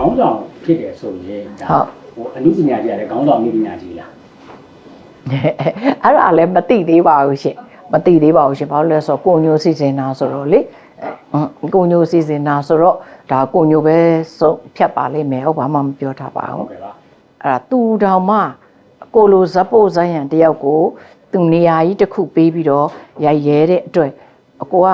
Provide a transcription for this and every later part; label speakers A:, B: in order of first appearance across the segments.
A: ခေါင်းဆောင်ဖြစ်တယ်ဆိုရင်ဒါဟိုအနုပညာကြီးရတယ်ခေါင်းဆောင်အနုပညာကြီးလား
B: အဲ့ဒါလည်းမသိသေးပါဘူးရှင်မသိသေးပါဘူးရှင်ဘာလို့လဲဆိုတော့ကိုညိုစီစဉ်တာဆိုတော့လေကိုညိုစီစဉ်တာဆိုတော့ဒါကိုညိုပဲဆုံးဖြတ်ပါလိမ့်မယ်ဟုတ်ဘာမှမပြောထားပါဘူးအဲ့ဒါသူတောင်မှကိုလိုဇက်ပို့ဇက်ရန်တယောက်ကိုသူနေရာကြီးတစ်ခုပေးပြီးတော့ရိုက်ရဲတဲ့အတွက်အကိုက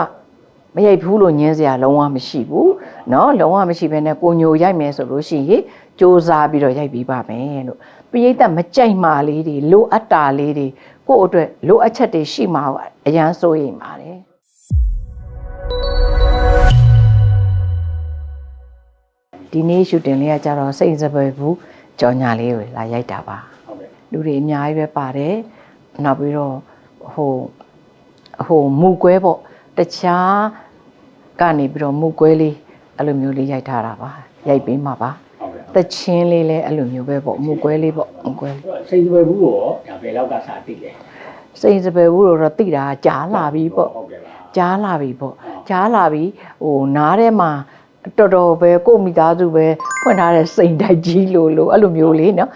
B: မရိုက်ဘူးလို့ညင်းစရာလုံးဝမရှိဘူးเนาะလုံးဝမရှိဘဲနဲ့ကိုညိုရိုက်မယ်ဆိုလို့ရှိရင်စူးစမ်းပြီးတော့ရိုက်ပြီးပါမယ်လို့ပရိသတ်မကြိုက်မှလေးတွေလိုအပ်တာလေးတွေကိုယ့်အတွက်လိုအပ်ချက်တွေရှိမှာအရန်စိုးရိမ်ပါတယ်ဒီနေ့ရှူတင်လေးကကြတော့စိတ်စပယ်ဘူးကြော်ညာလေးကိုလာရိုက်တာပါလူတွေအများကြီးပဲပါတယ်နောက်ပြီးတော့ဟိုမူကွဲပေါ့တခြားကနေပြီးတော့မူကွဲလေးအဲ့လိုမျိုးလေးရိုက်ထားတာပါရိုက်ပေးမှာပါတချင်းလေးလည်းအဲ့လိုမျိုးပဲပေါ့မူကွဲလေးပေါ့မူကွဲ
A: စိတ်စပယ်ဘူးရောဒါဘယ်လောက်ကစသိလဲ
B: စိတ်စပယ်ဘူးတော့သိတာကြားလာပြီပေါ့ကြားလာပြီပေါ့ကြားလာပြီဟိုနားထဲမှာတော်တော်ပဲကိုမိသားစုပဲဖွင့်ထားတဲ့စိန်တိုက်ကြီးလို့အဲ့လိုမျိုးလေးနော်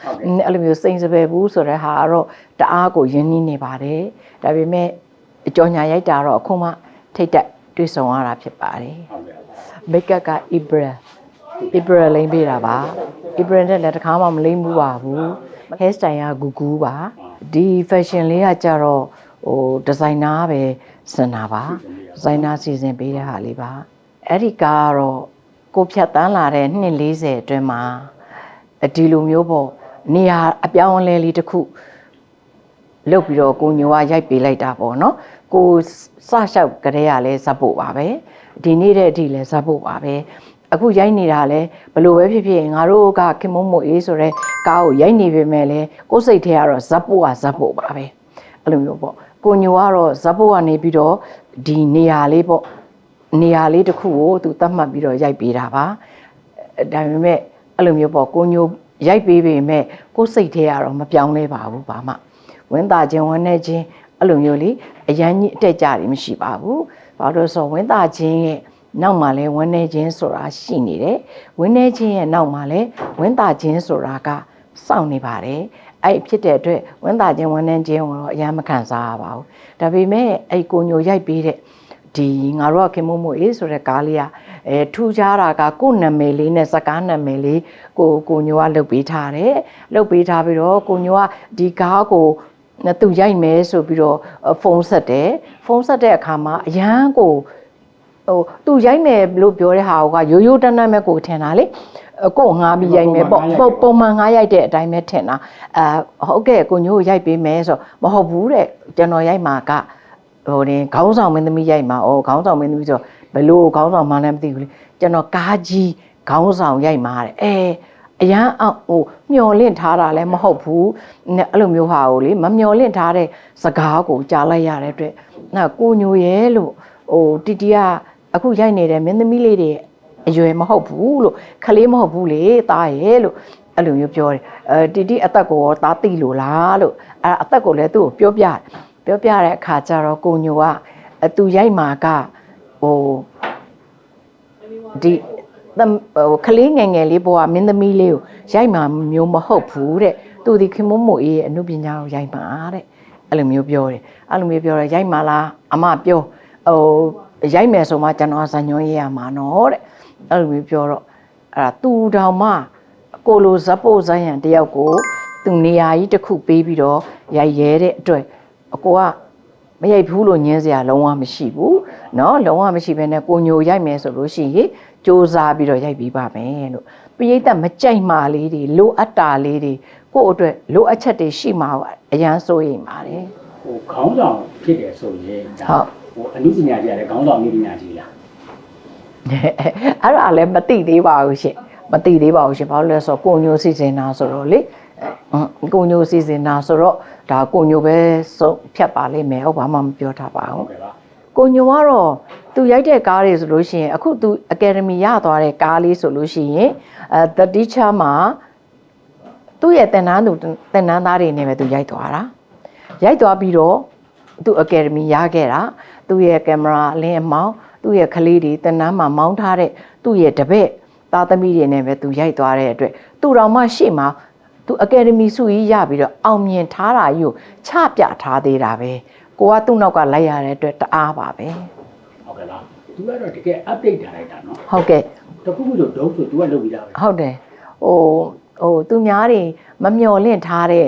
B: အဲ့လိုမျိုးစိန်စပယ်ဘူးဆိုတဲ့ဟာကတော့တအားကိုရင်းနှီးနေပါတယ်ဒါပေမဲ့အကြောညာရိုက်တာတော့အခုမှထိတ်တက်တွေ့ဆုံရတာဖြစ်ပါတယ်မိတ်ကပ်က April လိမ့်ပေးတာပါ April နဲ့လည်းတစ်ခါမှမလိမ့်ဘူးပါဘူး hair style ကဂူဂူပါဒီ fashion လေးကကြတော့ဟိုဒီဇိုင်နာပဲစင်တာပါဒီဇိုင်နာစီစဉ်ပေးတဲ့ဟာလေးပါအဲ့ဒီကတော့ကိုဖြတ်တန်းလာတဲ့နှစ်40အတွင်းမှာဒီလိုမျိုးပေါ့နေရာအပြောင်းအလဲလေးတစ်ခုလုပ်ပြီးတော့ကိုညိုကရိုက်ပေးလိုက်တာပေါ့နော်ကိုစလျှောက်ကလေးကလည်းဇက်ဖို့ပါပဲဒီနေ့တဲ့အထိလည်းဇက်ဖို့ပါပဲအခုရိုက်နေတာလဲဘလို့ပဲဖြစ်ဖြစ်ငါတို့ကခင်မုံမို့အေးဆိုရဲကားကိုရိုက်နေပေမဲ့လဲကိုယ်စိတ်ထဲကတော့ဇက်ဖို့ကဇက်ဖို့ပါပဲအဲ့လိုမျိုးပေါ့ကိုညိုကတော့ဇက်ဖို့ကနေပြီးတော့ဒီနေရာလေးပေါ့နေရာလေးတစ်ခုကိုသူသတ်မှတ်ပြီးတော့ရိုက်ပေးတာပါဒါပေမဲ့အဲ့လိုမျိုးပေါ့ကိုညိုရိုက်ပေးပေမဲ့ကိုယ်စိတ်ထဲကတော့မပြောင်းလဲပါဘူးဘာမှဝင်းသားခြင်းဝင်းနေခြင်းအဲ့လိုမျိုးလေးအရန်ကြီးအတက်ကြတွေမရှိပါဘူးဘာလို့ဆိုဝင်းသားခြင်းရဲ့နောက်မှာလဲဝင်းနေခြင်းဆိုတာရှိနေတယ်ဝင်းနေခြင်းရဲ့နောက်မှာလဲဝင်းသားခြင်းဆိုတာကစောင့်နေပါတယ်အဲ့ဖြစ်တဲ့အတွက်ဝင်းသားခြင်းဝင်းနေခြင်းကိုတော့အရန်မခံစားရပါဘူးဒါပေမဲ့အဲ့ကိုညိုရိုက်ပေးတဲ့ဒီငါတို့ကခင်မို့မို့အေးဆိုတဲ့ကားလေးကထူးခြားတာကကို့နာမည်လေးနဲ့စကားနာမည်လေးကိုညိုကလုပ်ပေးထားတယ်လုပ်ပေးထားပြီးတော့ကိုညိုကဒီကားကိုသူရိုက်မယ်ဆိုပြီးတော့ဖုန်းဆက်တယ်ဖုန်းဆက်တဲ့အခါမှာအရန်ကိုသူရိုက်မယ်လို့ပြောတဲ့ဟာကရိုးရိုးတန်းတန်းပဲကိုထင်တာလေကိုငါပြီးရိုက်မယ်ပေါ့ပုံမှန်ငါရိုက်တဲ့အတိုင်းပဲထင်တာဟုတ်ကဲ့ကိုညိုရိုက်ပေးမယ်ဆိုမဟုတ်ဘူးတဲ့ကျွန်တော်ရိုက်မှာကဟိုတင်ခေါင်းဆောင်မင်းသမီးရိုက်မှာခေါင်းဆောင်မင်းသမီးဆိုဘယ်လိုခေါင်းဆောင်မှလည်းမသိဘူးလေကျွန်တော်ကားကြီးခေါင်းဆောင်ရိုက်မှာတဲ့အရန်ဟိုမျောလင့်ထားတာလည်းမဟုတ်ဘူးအဲ့လိုမျိုးဟာကိုလေမမျောလင့်ထားတဲ့စကားကိုကြားလိုက်ရတဲ့အတွက်ကိုညိုရဲလို့ဟိုတီတီကအခုရိုက်နေတဲ့မင်းသမီးလေးတွေအရွယ်မဟုတ်ဘူးလို့ခလေးမဟုတ်ဘူးလေသားရဲ့လို့အဲ့လိုမျိုးပြောတယ်တီတီအသက်ကိုရောသားသိလို့လားလို့အသက်ကိုလည်းသူ့ကိုပြောပြတဲ့အခါကျတော့ကိုညိုကသူရိုက်မှာကဟိုဒီခလေးငယ်ငယ်လေးပေါ်ကမင်းသမီးလေးကိုရိုက်မှာမျိုးမဟုတ်ဘူးတဲ့သူဒီခင်မို့မို့အေးရဲ့အမှုပညာကိုရိုက်မှာတဲ့အဲ့လိုမျိုးပြောတယ်အဲ့လိုမျိုးပြောတယ်ရိုက်မှာလားအမပြောရိုက်မယ်ဆိုမှကျွန်တော်ဇညွန်ရေးရမှာနော်တဲ့အဲ့လိုမျိုးပြောတော့အဲ့ဒါသူတောင်မှကိုလိုဇက်ပို့ဇက်ရန်တယောက်ကိုသူနေရာကြီးတစ်ခုပေးပြီးတော့ရိုက်ရဲတဲ့အတွက်အကိုကမရိုက်ဘူးလို့ညင်းစရာလုံးဝမရှိဘူးเนาะလုံးဝမရှိဘဲနဲ့ကိုညိုရိုက်မယ်ဆိုလို့ရှိရင်စူးစမ်းပြီးတော့ရိုက်ပြီးပါမယ်လို့ပရိသတ်မကြိုက်မှလေးတွေလိုအပ်တာလေးတွေကိုယ့်အတွက်လိုအပ်ချက်တွေရှိမှာအရန်စိုးရိမ်ပါတယ်
A: ဟိုခေါင်းဆောင်ဖြစ်တယ်ဆိုရင်ဒါဟိုအနုပညာကြီးရတယ်ခေါင်းဆောင်အနုပညာကြီးလား
B: အဲ့ဒါလည်းမသိသေးပါဘူးရှင်မသိသေးပါဘူးရှင်ဘာလို့လဲဆိုတော့ကိုညိုစီစဉ်တာဆိုတော့လေကိုညိုစီစဉ်တာဆိုတော့ဒါကိုညိုပဲဆုံးဖြတ်ပါလိမ့်မယ်ဟုတ်ဘာမှမပြောထားပါဘူးကိုညိုကတော့သူရိုက်တဲ့ကားတွေဆိုလို့ရှိရင်အခုသူအကယ်ဒမီရသွားတဲ့ကားလေးဆိုလို့ရှိရင်The Teacher မှာသူ့ရဲ့သင်တန်းသားတွေနဲ့ပဲသူရိုက်သွားတာရိုက်သွားပြီးတော့သူအကယ်ဒမီရခဲ့တာသူ့ရဲ့ကင်မရာအလင်းအမောင်းသူ့ရဲ့ကလေးတွေသင်တန်းမှာမောင်းထားတဲ့သူ့ရဲ့တပည့် သားသမီးတွေနဲ့ပဲသူရိုက်သွားတဲ့အတွက်သူတော်မှရှေ့မှာသူအကယ်ဒမီဆုကြီးရပြီးတော့အောင်မြင်ထားတာကြီးကိုချပြထားသေးတာပဲကိုကသူ့နောက်ကလိုက်ရတဲ့အတွက်တအားပါပဲ
A: ဟုတ်ကဲ့လားသူကတော့တကယ် update ထားလိုက်တာနော်
B: ဟုတ်ကဲ့
A: တခုခုဆိုဒုံးဆို तू ကလုပ်ပြီးသားပဲ
B: ဟုတ်တယ်သူများတွေမမျော်လင့်ထားတဲ့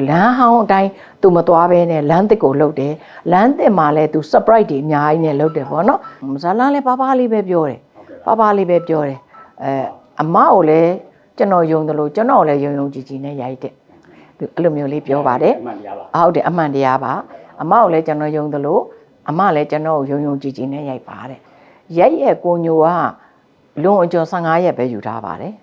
B: လမ်းဟောင်းအတိုင်းသူမသွားဘဲနဲ့လမ်းတစ်ကိုလှုပ်တယ်လမ်းတစ်မှာလဲသူ surprise တွေအများကြီးနဲ့လှုပ်တယ်ပေါ့နော်ဇာလန်းလဲပါလေးပဲပြောတယ်ပါလေးပဲပြောတယ်အမကိုလည်းကျွန်တော်ယုံတယ်လို့ကျွန်တော်လည်းယုံကြည်နဲ့ရိုက်တယ်သူအဲ့လိုမျိုးလေးပြောပါတယ်ဟုတ်တယ်အမှန်တရားပါအမကိုလည်းကျွန်တော်ယုံတယ်လို့အမလည်းကျွန်တော်ကိုယုံကြည်နဲ့ရိုက်ပါတဲ့ရိုက်ရဲ့ကိုညိုကလွန်အကျော်15ရက်ပဲယူထားပါတယ်